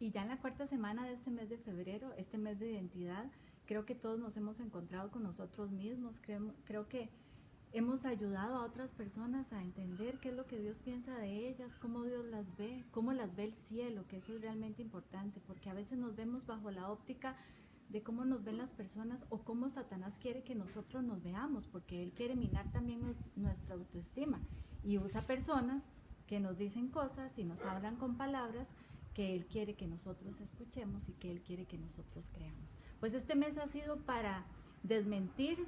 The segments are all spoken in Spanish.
Y ya en la cuarta semana de este mes de febrero, este mes de identidad, creo que todos nos hemos encontrado con nosotros mismos. Creo que hemos ayudado a otras personas a entender qué es lo que Dios piensa de ellas, cómo Dios las ve, cómo las ve el cielo, que eso es realmente importante, porque a veces nos vemos bajo la óptica de cómo nos ven las personas o cómo Satanás quiere que nosotros nos veamos, porque él quiere minar también nuestra autoestima y usa personas que nos dicen cosas y nos hablan con palabras que él quiere que nosotros escuchemos y que él quiere que nosotros creamos. Pues este mes ha sido para desmentir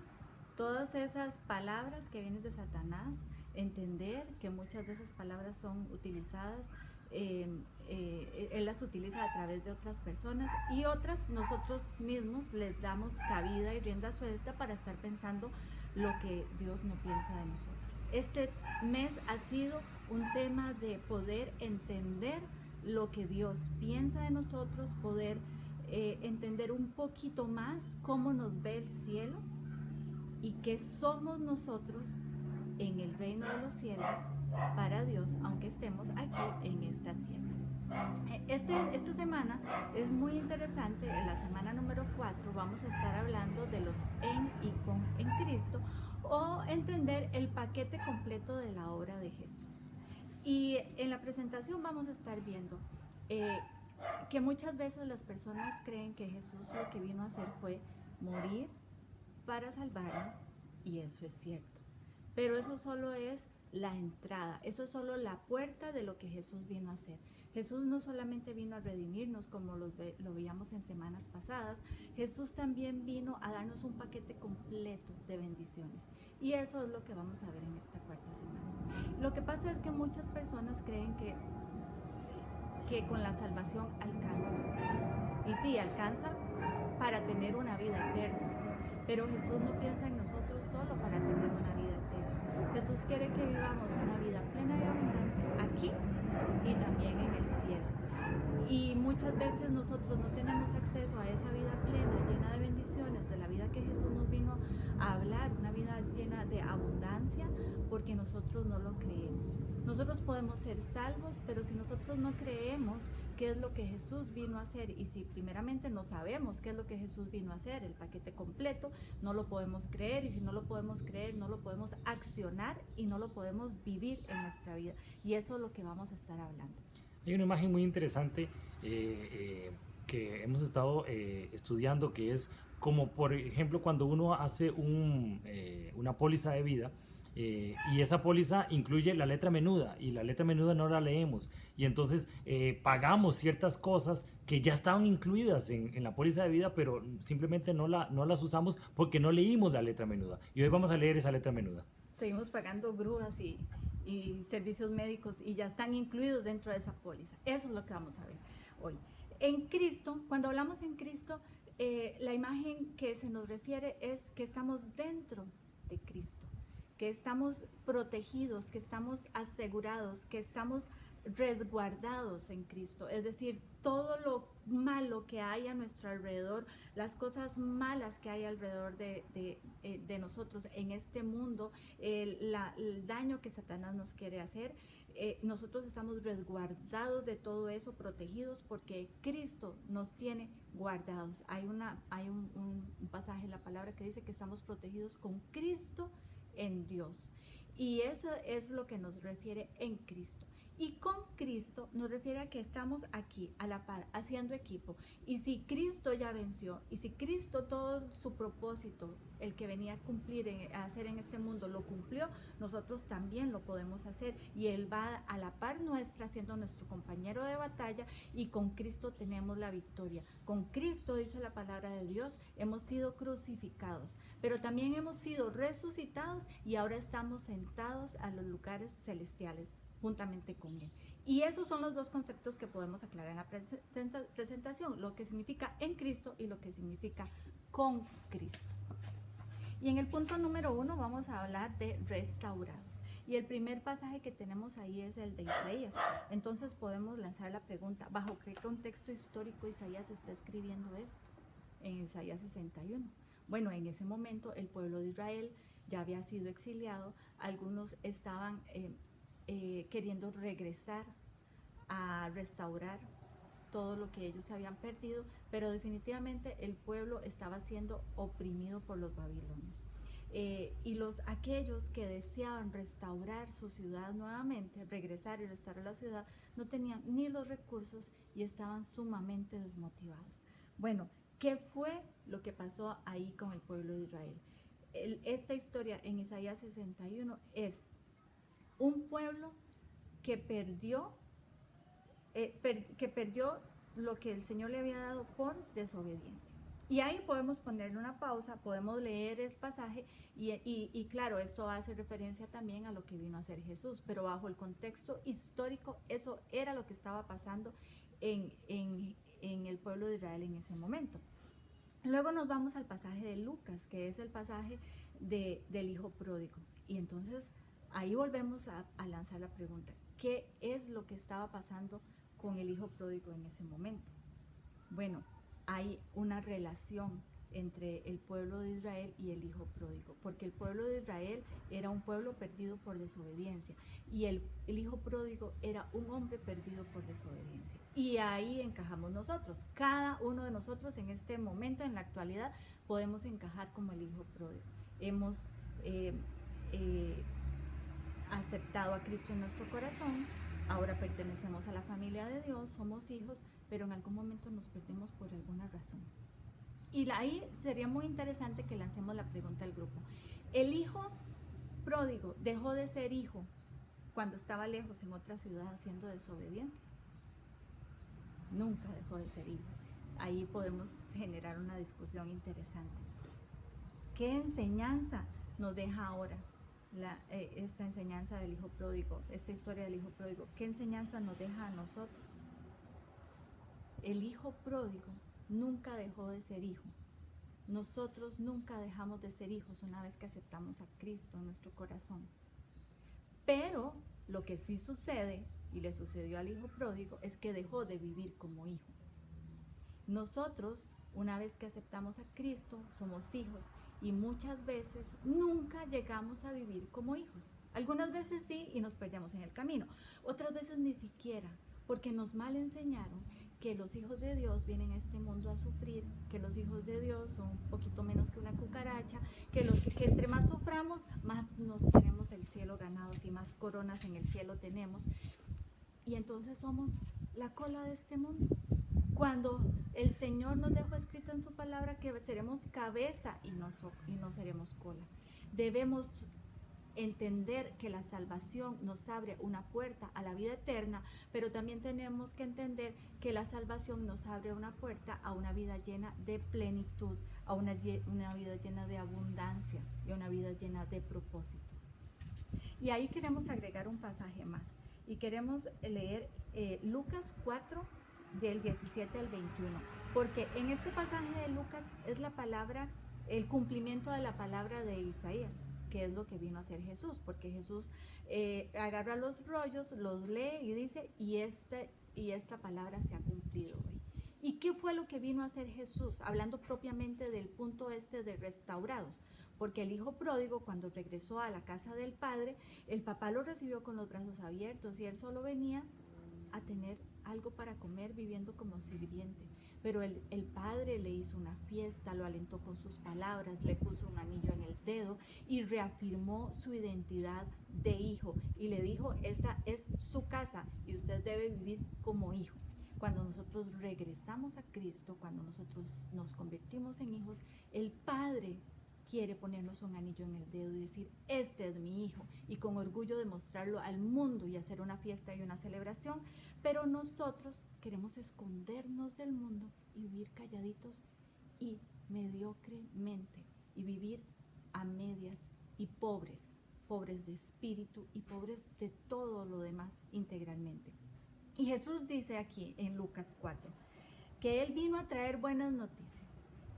todas esas palabras que vienen de Satanás, entender que muchas de esas palabras son utilizadas, él las utiliza a través de otras personas y otras nosotros mismos les damos cabida y rienda suelta para estar pensando lo que Dios no piensa de nosotros. Este mes ha sido un tema de poder entender lo que Dios piensa de nosotros, poder entender un poquito más cómo nos ve el cielo y qué somos nosotros en el reino de los cielos para Dios, aunque estemos aquí en esta tierra. Esta semana es muy interesante. En la semana número 4 vamos a estar hablando de los en y con en Cristo, o entender el paquete completo de la obra de Jesús. Y en la presentación vamos a estar viendo que muchas veces las personas creen que Jesús lo que vino a hacer fue morir para salvarnos, y eso es cierto. Pero eso solo es la entrada, eso es solo la puerta de lo que Jesús vino a hacer. Jesús no solamente vino a redimirnos como lo veíamos en semanas pasadas, Jesús también vino a darnos un paquete completo de bendiciones. Y eso es lo que vamos a ver en esta cuarta semana. Lo que pasa es que muchas personas creen que con la salvación alcanza. Y sí, alcanza para tener una vida eterna. Pero Jesús no piensa en nosotros solo para tener una vida eterna. Jesús quiere que vivamos una vida plena y abundante aquí y también en el cielo. Y muchas veces nosotros no tenemos acceso a esa vida plena, llena de bendiciones, de la vida que Jesús nos vino a hablar, una vida llena de abundancia, porque nosotros no lo creemos. Nosotros podemos ser salvos, pero si nosotros no creemos qué es lo que Jesús vino a hacer, y si primeramente no sabemos qué es lo que Jesús vino a hacer, el paquete completo, no lo podemos creer, y si no lo podemos creer, no lo podemos accionar y no lo podemos vivir en nuestra vida. Y eso es lo que vamos a estar hablando. Hay una imagen muy interesante que hemos estado estudiando, que es como, por ejemplo, cuando uno hace una póliza de vida, y esa póliza incluye la letra menuda, y la letra menuda no la leemos, y entonces pagamos ciertas cosas que ya estaban incluidas en la póliza de vida, pero simplemente no las usamos porque no leímos la letra menuda. Y hoy vamos a leer esa letra menuda. Seguimos pagando grúas y servicios médicos, y ya están incluidos dentro de esa póliza. Eso es lo que vamos a ver hoy. En Cristo, cuando hablamos en Cristo, la imagen que se nos refiere es que estamos dentro de Cristo, que estamos protegidos, que estamos asegurados, que estamos resguardados en Cristo. Es decir, todo lo malo que hay a nuestro alrededor, las cosas malas que hay alrededor de nosotros en este mundo, el daño que Satanás nos quiere hacer, nosotros estamos resguardados de todo eso, protegidos, porque Cristo nos tiene guardados. Hay un pasaje en la palabra que dice que estamos protegidos con Cristo en Dios. Y eso es lo que nos refiere en Cristo. Y con Cristo nos refiere a que estamos aquí a la par, haciendo equipo. Y si Cristo ya venció, y si Cristo todo su propósito, el que venía a cumplir, a hacer en este mundo, lo cumplió, nosotros también lo podemos hacer. Y Él va a la par nuestra, siendo nuestro compañero de batalla, y con Cristo tenemos la victoria. Con Cristo, dice la palabra de Dios, hemos sido crucificados, pero también hemos sido resucitados, y ahora estamos sentados a los lugares celestiales juntamente con Él. Y esos son los dos conceptos que podemos aclarar en la presentación, lo que significa en Cristo y lo que significa con Cristo. Y en el punto número 1 vamos a hablar de restaurados. Y el primer pasaje que tenemos ahí es el de Isaías. Entonces podemos lanzar la pregunta, ¿bajo qué contexto histórico Isaías está escribiendo esto? En Isaías 61. Bueno, en ese momento el pueblo de Israel ya había sido exiliado, algunos estaban queriendo regresar a restaurar todo lo que ellos habían perdido, pero definitivamente el pueblo estaba siendo oprimido por los babilonios. Y aquellos que deseaban restaurar su ciudad nuevamente, regresar y restaurar la ciudad, no tenían ni los recursos y estaban sumamente desmotivados. Bueno, ¿qué fue lo que pasó ahí con el pueblo de Israel? Esta historia en Isaías 61 es un pueblo que perdió lo que el Señor le había dado por desobediencia. Y ahí podemos ponerle una pausa, podemos leer el pasaje y claro, esto hace referencia también a lo que vino a hacer Jesús, pero bajo el contexto histórico, eso era lo que estaba pasando en el pueblo de Israel en ese momento. Luego nos vamos al pasaje de Lucas, que es el pasaje del hijo pródigo. Y entonces ahí volvemos a lanzar la pregunta, ¿qué es lo que estaba pasando con el hijo pródigo en ese momento? Bueno, hay una relación entre el pueblo de Israel y el hijo pródigo, porque el pueblo de Israel era un pueblo perdido por desobediencia y el hijo pródigo era un hombre perdido por desobediencia. Y ahí encajamos nosotros. Cada uno de nosotros en este momento, en la actualidad, podemos encajar como el hijo pródigo. Hemos aceptado a Cristo en nuestro corazón, ahora pertenecemos a la familia de Dios, somos hijos, pero en algún momento nos perdemos por alguna razón. Y ahí sería muy interesante que lancemos la pregunta al grupo. ¿El hijo pródigo dejó de ser hijo cuando estaba lejos en otra ciudad siendo desobediente? Nunca dejó de ser hijo. Ahí podemos generar una discusión interesante. ¿Qué enseñanza nos deja ahora esta enseñanza del hijo pródigo, esta historia del hijo pródigo? ¿Qué enseñanza nos deja a nosotros? El hijo pródigo nunca dejó de ser hijo. Nosotros nunca dejamos de ser hijos una vez que aceptamos a Cristo en nuestro corazón. Pero lo que sí sucede, y le sucedió al hijo pródigo, es que dejó de vivir como hijo. Nosotros, una vez que aceptamos a Cristo, somos hijos y muchas veces nunca llegamos a vivir como hijos. Algunas veces sí y nos perdemos en el camino. Otras veces ni siquiera, porque nos mal enseñaron que los hijos de Dios vienen a este mundo a sufrir, que los hijos de Dios son un poquito menos que una cucaracha, que entre más suframos, más nos tenemos el cielo ganados y más coronas en el cielo tenemos. Y entonces somos la cola de este mundo. Cuando el Señor nos dejó escrito en su palabra que seremos cabeza y no seremos cola. Debemos entender que la salvación nos abre una puerta a la vida eterna, pero también tenemos que entender que la salvación nos abre una puerta a una vida llena de plenitud, a una vida llena de abundancia y a una vida llena de propósito. Y ahí queremos agregar un pasaje más y queremos leer Lucas 4 del 17 al 21, porque en este pasaje de Lucas es la palabra, el cumplimiento de la palabra de Isaías, que es lo que vino a hacer Jesús, porque Jesús agarra los rollos, los lee y dice, y esta palabra se ha cumplido hoy. ¿Y qué fue lo que vino a hacer Jesús? Hablando propiamente del punto de restaurados, porque el hijo pródigo, cuando regresó a la casa del padre, el papá lo recibió con los brazos abiertos y él solo venía a tener algo para comer viviendo como sirviente. Pero el padre le hizo una fiesta, lo alentó con sus palabras, le puso un anillo en el dedo y reafirmó su identidad de hijo y le dijo, esta es su casa y usted debe vivir como hijo. Cuando nosotros regresamos a Cristo, cuando nosotros nos convertimos en hijos, el Padre quiere ponernos un anillo en el dedo y decir, este es mi hijo, y con orgullo demostrarlo al mundo y hacer una fiesta y una celebración, pero nosotros queremos escondernos del mundo y vivir calladitos y mediocremente, y vivir a medias y pobres de espíritu y pobres de todo lo demás integralmente. Y Jesús dice aquí en Lucas 4, que Él vino a traer buenas noticias,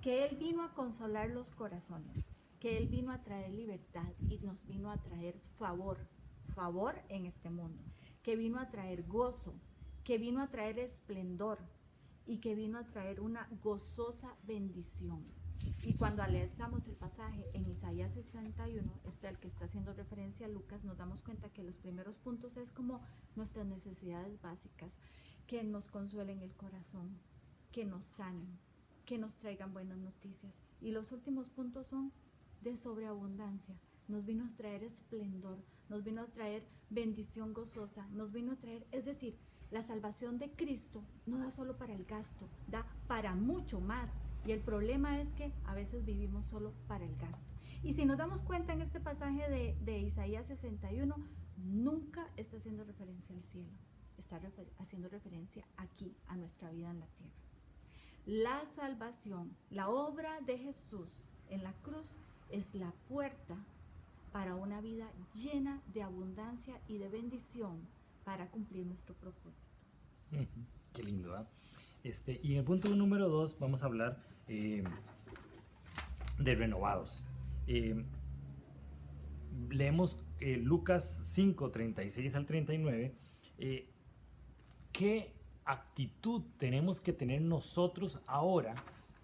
que Él vino a consolar los corazones, que Él vino a traer libertad y nos vino a traer favor en este mundo, que vino a traer gozo, que vino a traer esplendor y que vino a traer una gozosa bendición. Y cuando analizamos el pasaje en Isaías 61, al que está haciendo referencia a Lucas, nos damos cuenta que los primeros puntos es como nuestras necesidades básicas, que nos consuelen el corazón, que nos sanen, que nos traigan buenas noticias. Y los últimos puntos son de sobreabundancia. Nos vino a traer esplendor, nos vino a traer bendición gozosa, nos vino a traer, es decir, la salvación de Cristo no da solo para el gasto, da para mucho más. Y el problema es que a veces vivimos solo para el gasto. Y si nos damos cuenta en este pasaje de Isaías 61, nunca está haciendo referencia al cielo, está haciendo referencia aquí, a nuestra vida en la tierra. La salvación, la obra de Jesús en la cruz es la puerta para una vida llena de abundancia y de bendición para cumplir nuestro propósito. Qué lindo, ¿verdad? Y en el punto número 2 vamos a hablar de renovados. Leemos Lucas 5, 36 al 39. ¿Qué actitud tenemos que tener nosotros ahora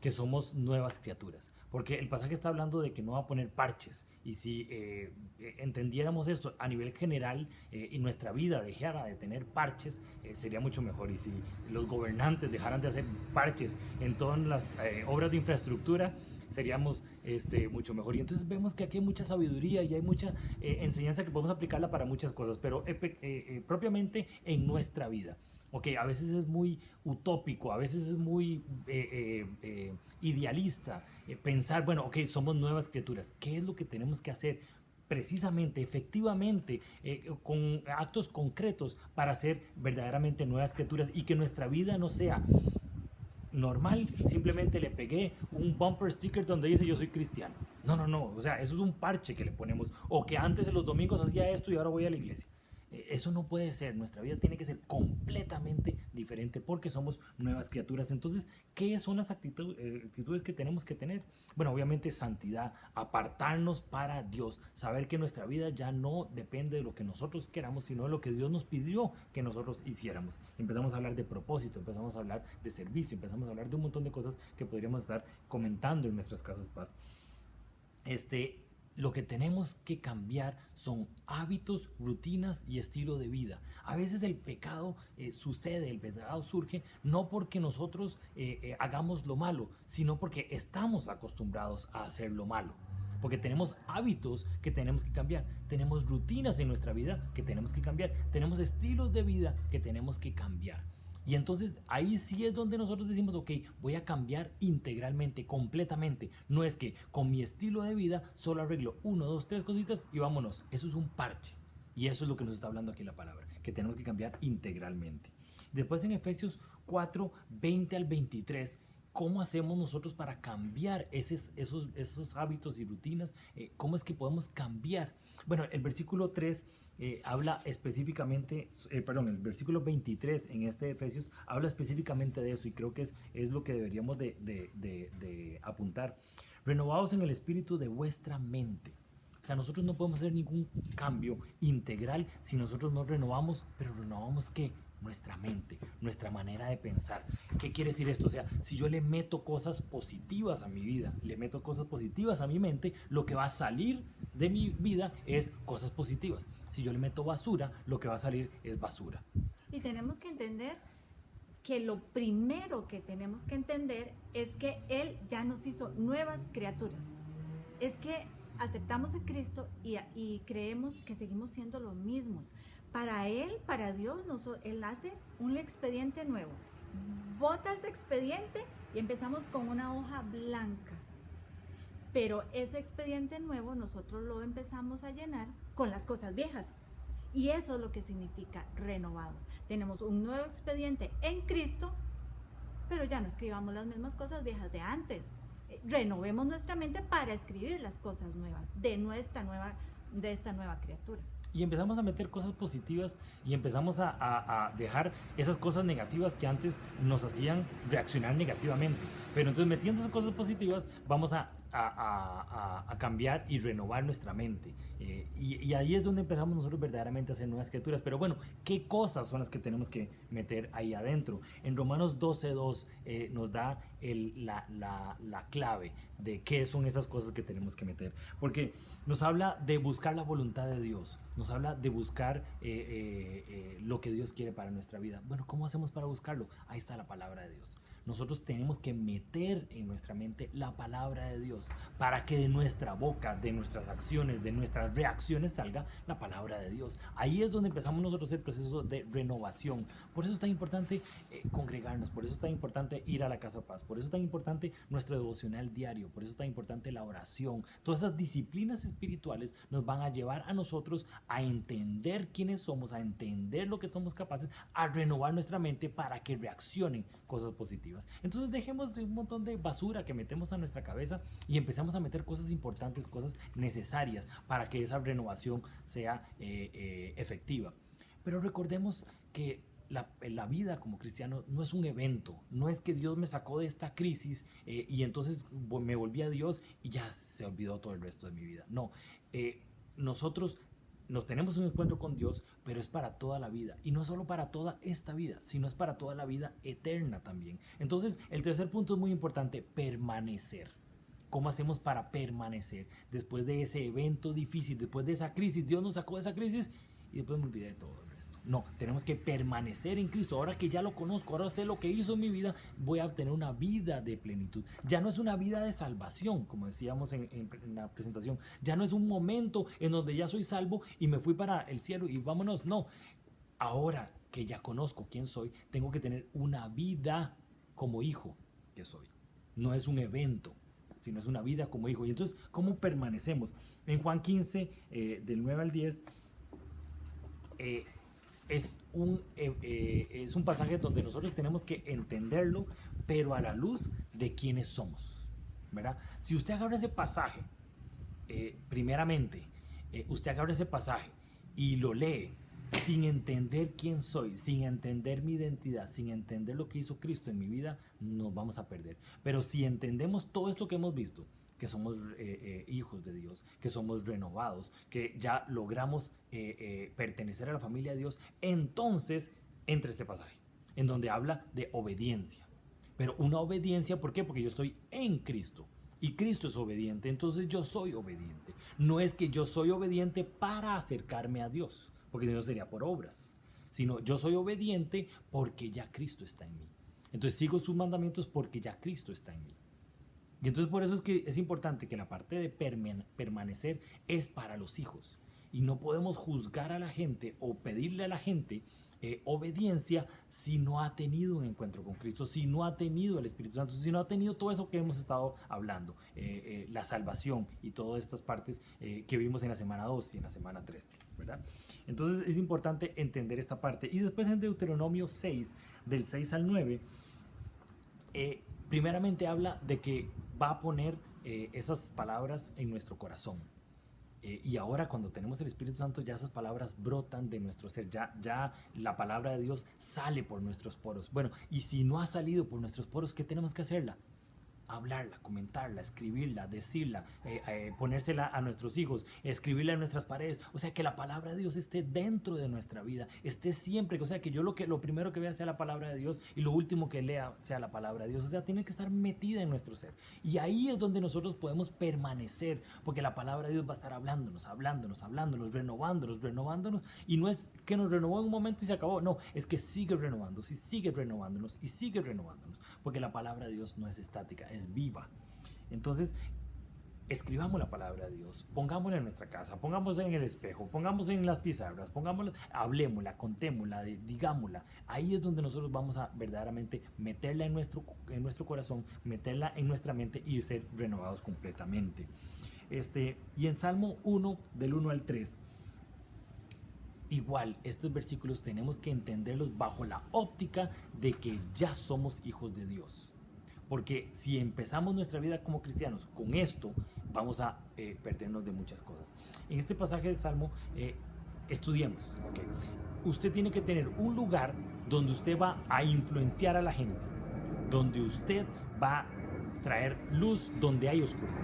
que somos nuevas criaturas? Porque el pasaje está hablando de que no va a poner parches. Y si entendiéramos esto a nivel general y nuestra vida dejara de tener parches, sería mucho mejor. Y si los gobernantes dejaran de hacer parches en todas las obras de infraestructura, seríamos mucho mejor. Y entonces vemos que aquí hay mucha sabiduría y hay mucha enseñanza que podemos aplicarla para muchas cosas, pero propiamente en nuestra vida. Ok, a veces es muy utópico, a veces es muy idealista pensar, bueno, ok, somos nuevas criaturas. ¿Qué es lo que tenemos que hacer precisamente, efectivamente, con actos concretos para ser verdaderamente nuevas criaturas y que nuestra vida no sea normal? Simplemente le pegué un bumper sticker donde dice yo soy cristiano. No, o sea, eso es un parche que le ponemos. O que antes en los domingos hacía esto y ahora voy a la iglesia. Eso no puede ser. Nuestra vida tiene que ser completamente diferente porque somos nuevas criaturas. Entonces, ¿qué son las actitudes que tenemos que tener? Bueno, obviamente santidad, apartarnos para Dios, saber que nuestra vida ya no depende de lo que nosotros queramos, sino de lo que Dios nos pidió que nosotros hiciéramos. Empezamos a hablar de propósito, empezamos a hablar de servicio, empezamos a hablar de un montón de cosas que podríamos estar comentando en nuestras casas paz. Lo que tenemos que cambiar son hábitos, rutinas y estilo de vida. A veces el pecado sucede, el pecado surge no porque nosotros hagamos lo malo, sino porque estamos acostumbrados a hacer lo malo. Porque tenemos hábitos que tenemos que cambiar, tenemos rutinas en nuestra vida que tenemos que cambiar, tenemos estilos de vida que tenemos que cambiar. Y entonces ahí sí es donde nosotros decimos, ok, voy a cambiar integralmente, completamente. No es que con mi estilo de vida solo arreglo 1, 2, 3 cositas y vámonos. Eso es un parche. Y eso es lo que nos está hablando aquí la palabra, que tenemos que cambiar integralmente. Después en Efesios 4, 20 al 23, ¿cómo hacemos nosotros para cambiar esos hábitos y rutinas? ¿Cómo es que podemos cambiar? Bueno, el versículo 3 habla específicamente, el versículo 23 en Efesios habla específicamente de eso y creo que es lo que deberíamos de apuntar. Renovados en el espíritu de vuestra mente. O sea, nosotros no podemos hacer ningún cambio integral si nosotros no renovamos, pero renovamos ¿qué? Nuestra mente, nuestra manera de pensar. ¿Qué quiere decir esto? O sea, si yo le meto cosas positivas a mi vida, le meto cosas positivas a mi mente, lo que va a salir de mi vida es cosas positivas. Si yo le meto basura, lo que va a salir es basura. Y tenemos que entender que lo primero que tenemos que entender es que Él ya nos hizo nuevas criaturas. Es que aceptamos a Cristo y creemos que seguimos siendo los mismos. Para Él, para Dios, Él hace un expediente nuevo. Bota ese expediente y empezamos con una hoja blanca. Pero ese expediente nuevo nosotros lo empezamos a llenar con las cosas viejas. Y eso es lo que significa renovados. Tenemos un nuevo expediente en Cristo, pero ya no escribamos las mismas cosas viejas de antes. Renovemos nuestra mente para escribir las cosas nuevas de esta nueva criatura. Y empezamos a meter cosas positivas y empezamos a dejar esas cosas negativas que antes nos hacían reaccionar negativamente. Pero entonces metiendo esas cosas positivas vamos a a cambiar y renovar nuestra mente. Y ahí es donde empezamos nosotros verdaderamente a hacer nuevas criaturas. Pero bueno, ¿qué cosas son las que tenemos que meter ahí adentro? En Romanos 12:2 nos da la clave de qué son esas cosas que tenemos que meter. Porque nos habla de buscar la voluntad de Dios, nos habla de buscar lo que Dios quiere para nuestra vida. Bueno, ¿cómo hacemos para buscarlo? Ahí está la palabra de Dios. Nosotros tenemos que meter en nuestra mente la palabra de Dios para que de nuestra boca, de nuestras acciones, de nuestras reacciones salga la palabra de Dios. Ahí es donde empezamos nosotros el proceso de renovación. Por eso es tan importante congregarnos, por eso es tan importante ir a la Casa Paz, por eso es tan importante nuestro devocional diario, por eso es tan importante la oración. Todas esas disciplinas espirituales nos van a llevar a nosotros a entender quiénes somos, a entender lo que somos capaces, a renovar nuestra mente para que reaccionen cosas positivas. Entonces dejemos de un montón de basura que metemos a nuestra cabeza y empezamos a meter cosas importantes, cosas necesarias para que esa renovación sea efectiva. Pero recordemos que la vida como cristiano no es un evento, no es que Dios me sacó de esta crisis y entonces me volví a Dios y ya se olvidó todo el resto de mi vida. No, nosotros nos tenemos un encuentro con Dios, pero es para toda la vida. Y no solo para toda esta vida, sino es para toda la vida eterna también. Entonces, el tercer punto es muy importante, permanecer. ¿Cómo hacemos para permanecer? Después de ese evento difícil, después de esa crisis, Dios nos sacó de esa crisis y después me olvidé de todo el resto. No, tenemos que permanecer en Cristo. Ahora que ya lo conozco, ahora sé lo que hizo en mi vida, voy a tener una vida de plenitud. Ya no es una vida de salvación, como decíamos en la presentación. Ya no es un momento en donde ya soy salvo y me fui para el cielo y vámonos. No, ahora que ya conozco quién soy, tengo que tener una vida como hijo que soy. No es un evento, sino es una vida como hijo. Y entonces, ¿cómo permanecemos? En Juan 15, del 9 al 10, es un pasaje donde nosotros tenemos que entenderlo, pero a la luz de quiénes somos, ¿verdad? Si usted agarra ese pasaje, primeramente, usted agarra ese pasaje y lo lee sin entender quién soy, sin entender mi identidad, sin entender lo que hizo Cristo en mi vida, nos vamos a perder. Pero si entendemos todo esto que hemos visto, que somos hijos de Dios, que somos renovados, que ya logramos pertenecer a la familia de Dios, entonces entra este pasaje, en donde habla de obediencia. Pero una obediencia, ¿por qué? Porque yo estoy en Cristo. Y Cristo es obediente, entonces yo soy obediente. No es que yo soy obediente para acercarme a Dios, porque si no sería por obras, sino yo soy obediente porque ya Cristo está en mí. Entonces sigo sus mandamientos porque ya Cristo está en mí. Y entonces por eso es que es importante que la parte de permanecer es para los hijos. Y no podemos juzgar a la gente o pedirle a la gente obediencia si no ha tenido un encuentro con Cristo, si no ha tenido el Espíritu Santo, si no ha tenido todo eso que hemos estado hablando, la salvación y todas estas partes que vimos en la semana 2 y en la semana 3, ¿verdad? Entonces es importante entender esta parte. Y después en Deuteronomio 6, del 6 al 9, primeramente habla de que va a poner esas palabras en nuestro corazón. Y ahora cuando tenemos el Espíritu Santo, ya esas palabras brotan de nuestro ser, ya la palabra de Dios sale por nuestros poros. Bueno, y si no ha salido por nuestros poros, ¿qué tenemos que hacerla? Hablarla, comentarla, escribirla, decirla, ponérsela a nuestros hijos, escribirla en nuestras paredes. O sea, que la palabra de Dios esté dentro de nuestra vida, esté siempre. O sea, que yo lo primero que vea sea la palabra de Dios y lo último que lea sea la palabra de Dios. O sea, tiene que estar metida en nuestro ser. Y ahí es donde nosotros podemos permanecer, porque la palabra de Dios va a estar hablándonos, renovándonos. Y no es que nos renovó en un momento y se acabó. No, es que sigue renovándonos y sigue renovándonos y sigue renovándonos. Porque la palabra de Dios no es estática, es viva. Entonces, escribamos la palabra de Dios, pongámosla en nuestra casa, pongámosla en el espejo, pongámosla en las pizarras, pongámosla, hablemosla, contémosla, digámosla. Ahí es donde nosotros vamos a verdaderamente meterla en nuestro corazón, meterla en nuestra mente y ser renovados completamente. Y en Salmo 1, del 1 al 3, igual, estos versículos tenemos que entenderlos bajo la óptica de que ya somos hijos de Dios. Porque si empezamos nuestra vida como cristianos con esto, vamos a perdernos de muchas cosas. En este pasaje de Salmo, estudiemos. ¿Okay? Usted tiene que tener un lugar donde usted va a influenciar a la gente, donde usted va traer luz donde hay oscuridad.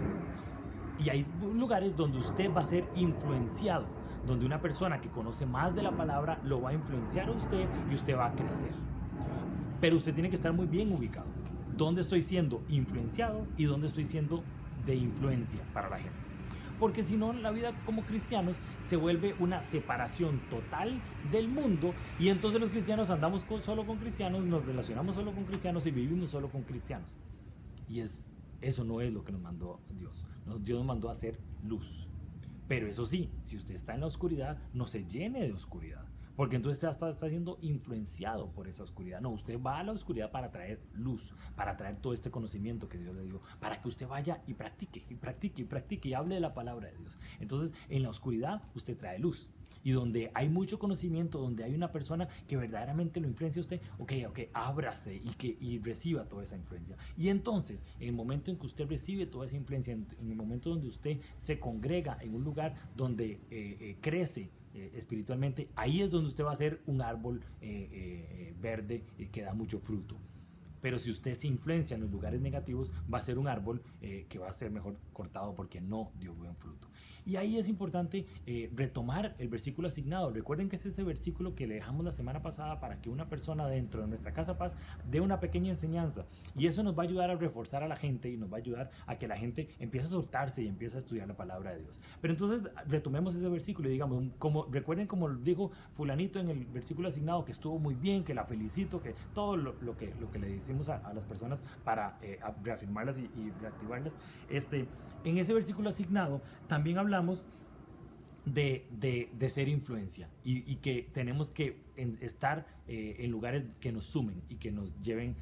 Y hay lugares donde usted va a ser influenciado, donde una persona que conoce más de la palabra lo va a influenciar a usted y usted va a crecer. Pero usted tiene que estar muy bien ubicado. ¿Dónde estoy siendo influenciado y dónde estoy siendo de influencia para la gente? Porque si no, la vida como cristianos se vuelve una separación total del mundo, y entonces los cristianos andamos solo con cristianos, nos relacionamos solo con cristianos y vivimos solo con cristianos. Y eso no es lo que nos mandó Dios. Dios nos mandó a hacer luz. Pero eso sí, si usted está en la oscuridad, no se llene de oscuridad, porque entonces está siendo influenciado por esa oscuridad. No, usted va a la oscuridad para traer luz, para traer todo este conocimiento que Dios le dio, para que usted vaya y practique, y practique, y practique, y hable de la palabra de Dios. Entonces, en la oscuridad, usted trae luz. Y donde hay mucho conocimiento, donde hay una persona que verdaderamente lo influencia a usted, ok, ábrase y reciba toda esa influencia. Y entonces, en el momento en que usted recibe toda esa influencia, en el momento donde usted se congrega en un lugar donde crece espiritualmente, ahí es donde usted va a ser un árbol verde que da mucho fruto. Pero si usted se influencia en los lugares negativos, va a ser un árbol que va a ser mejor cortado porque no dio buen fruto. Y ahí es importante retomar el versículo asignado. Recuerden que es ese versículo que le dejamos la semana pasada para que una persona dentro de nuestra Casa Paz dé una pequeña enseñanza. Y eso nos va a ayudar a reforzar a la gente y nos va a ayudar a que la gente empiece a soltarse y empiece a estudiar la palabra de Dios. Pero entonces retomemos ese versículo y digamos, recuerden como dijo fulanito en el versículo asignado, que estuvo muy bien, que la felicito, que todo lo que le decimos a las personas para reafirmarlas y reactivarlas. En ese versículo asignado también hablamos de ser influencia y que tenemos que estar en lugares que nos sumen y que nos lleven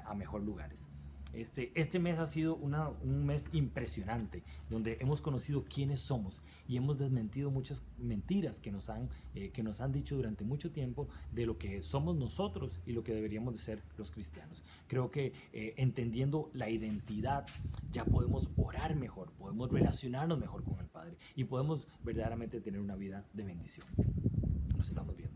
a mejor lugares. Este mes ha sido un mes impresionante, donde hemos conocido quiénes somos y hemos desmentido muchas mentiras que nos han dicho durante mucho tiempo de lo que somos nosotros y lo que deberíamos de ser los cristianos. Creo que entendiendo la identidad ya podemos orar mejor, podemos relacionarnos mejor con el Padre y podemos verdaderamente tener una vida de bendición. Nos estamos viendo.